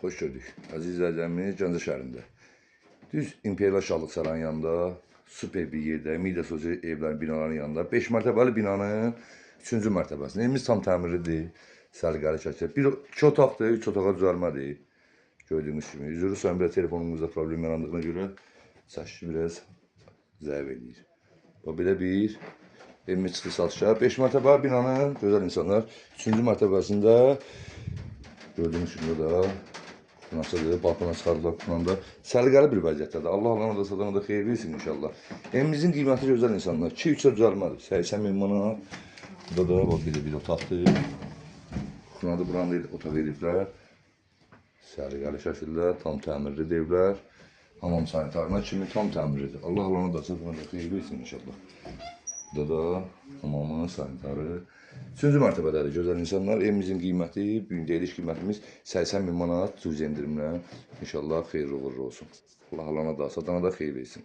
Xoş gördük. Əziz izləyicilərimiz Gəncə şəhərində. Düz İmperial Şahlıq Sarayının yanında, super bir yerdə, Midas Hoca evlərin binalarının yanında, 5 mərtəbəli binanın 3-cü mərtəbəsində. Evimiz tam təmirlidir, səliqəli şəkildə. 2 otaqdır, 3 otağa düzəlmədir. Gördüyünüz kimi. Üzrü sonra biraz telefonumuzda problem yarandığına görə səsi biraz zəif edir. Bu belə bir evimiz çıxış satışa. 5 mərtəbəli binanın gözəl insanlar 3-cü mərtəbəsində gördüğünüz gibi da nasıl balkona çıxardılar da səliqəli bir vəziyyətdədir. Allah ona da satana da xeyir versin inşallah. Evimizin qiyməti gözəl insanlar. 2-3 düzəlmədir. 80 min manat. Burada da bax bir otaqdır. Buna da buranı otaq ediblər. Səliqəli şəkildə tam təmirli evlər. Hamam sanitarına kimi tam təmirlidir. Allah ona da satana da xeyir versin inşallah. Burada da hamamın sanitarı. 3-cü mərtəbədədir gözəl insanlar. Evimizin qiyməti, gündəlik qiymətimiz 80 min manat cüz endirimlə. İnşallah xeyirli uğurlu olsun. Allah alana da, satana da xeyir versin.